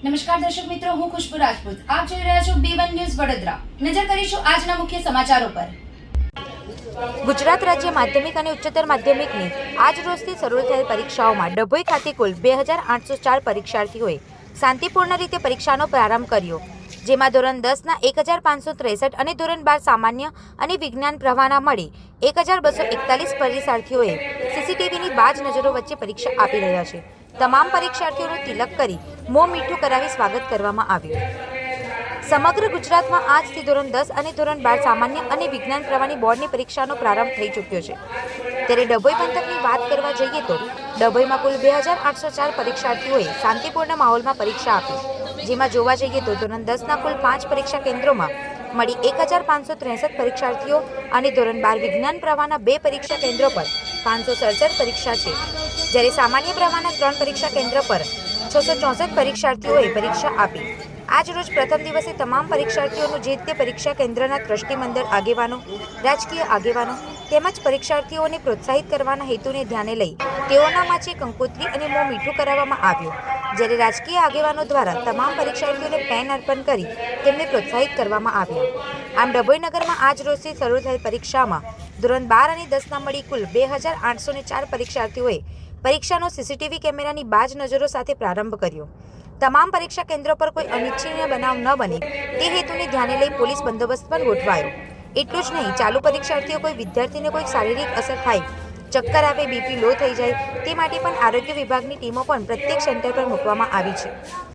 નમસ્કાર દર્શક મિત્રો, હું ખુશ્બુ રાજપૂત. આપ જોઈ રહ્યા છો B1 ન્યૂઝ વડોદરા. નજર કરીશું આજના મુખ્ય સમાચારો પર. ગુજરાત રાજ્ય માધ્યમિક અને ઉચ્ચતર માધ્યમિકની આજ રોજથી શરૂ થયેલ પરીક્ષાઓમાં ડભોઈ ખાતે કુલ 2804 પરીક્ષાર્થીઓએ શાંતિપૂર્ણ રીતે પરીક્ષાનો પ્રારંભ કર્યો, જેમાં ધોરણ 10ના 1563 અને ધોરણ 12 સામાન્ય અને વિજ્ઞાન પ્રવાહના મળી 1241 પરીક્ષાર્થીઓએ સીસીટીવીની બાજ નજરો વચ્ચે પરીક્ષા આપી રહ્યા છે. તમામ પરીક્ષાર્થીઓનું તિલક કરી મોં મીઠું કરાવી સ્વાગત કરવામાં આવ્યું. સમગ્ર ગુજરાતમાં આજથી ધોરણ 10 અને ધોરણ 12 સામાન્ય અને વિજ્ઞાન પ્રવાહની બોર્ડની પરીક્ષાનો પ્રારંભ થઈ ચૂક્યો છે. ત્યારે ડભોઈ પંથકની વાત કરવા જઈએ તો ડભોઈમાં કુલ 2804 પરીક્ષાર્થીઓએ શાંતિપૂર્ણ માહોલમાં પરીક્ષા આપી, જેમાં જોવા જઈએ તો ધોરણ 10ના કુલ 5 પરીક્ષા કેન્દ્રોમાં મળી 1563 પરીક્ષાર્થીઓ અને ધોરણ 12 વિજ્ઞાન પ્રવાહના 2 પરીક્ષા કેન્દ્રો પર 567 પરીક્ષા છે, જ્યારે સામાન્ય પ્રવાહના 3 પરીક્ષા કેન્દ્ર પર 664 પરીક્ષાર્થીઓએ પરીક્ષા આપી. આજ રોજ પ્રથમ દિવસે તમામ પરીક્ષાર્થીઓનું જે તે પરીક્ષા કેન્દ્રના ટ્રસ્ટી મંડળ આગેવાનો, રાજકીય આગેવાનો તેમજ પરીક્ષાર્થીઓને પ્રોત્સાહિત કરવાના હેતુને ધ્યાને લઈ તેઓના માથે કંકોત્રી અને મોં મીઠું કરાવવામાં આવ્યું, જ્યારે રાજકીય આગેવાનો દ્વારા તમામ પરીક્ષાર્થીઓને પેન અર્પણ કરી તેમને પ્રોત્સાહિત કરવામાં આવ્યા. આમ ડભોઈ નગરમાં આજ રોજથી શરૂ થયેલ પરીક્ષામાં ધોરણ 12 અને 10ના મળી કુલ 2804 પરીક્ષાર્થીઓએ પરીક્ષાનો સીસીટીવી કેમેરાની બાજ નજરો સાથે પ્રારંભ કર્યો. તમામ પરીક્ષા કેન્દ્રો પર કોઈ અનિચ્છનીય બનાવ ન બને તે હેતુને ધ્યાને લઈ પોલીસ બંદોબસ્ત પણ ગોઠવાયો. એટલું જ નહીં, ચાલુ પરીક્ષાર્થીઓ કોઈ વિદ્યાર્થીને કોઈ શારીરિક અસર થાય, ચક્કર આવે, બીપી લો થઈ જાય તે માટે પણ આરોગ્ય વિભાગની ટીમો પણ પ્રત્યેક સેન્ટર પર મૂકવામાં આવી છે.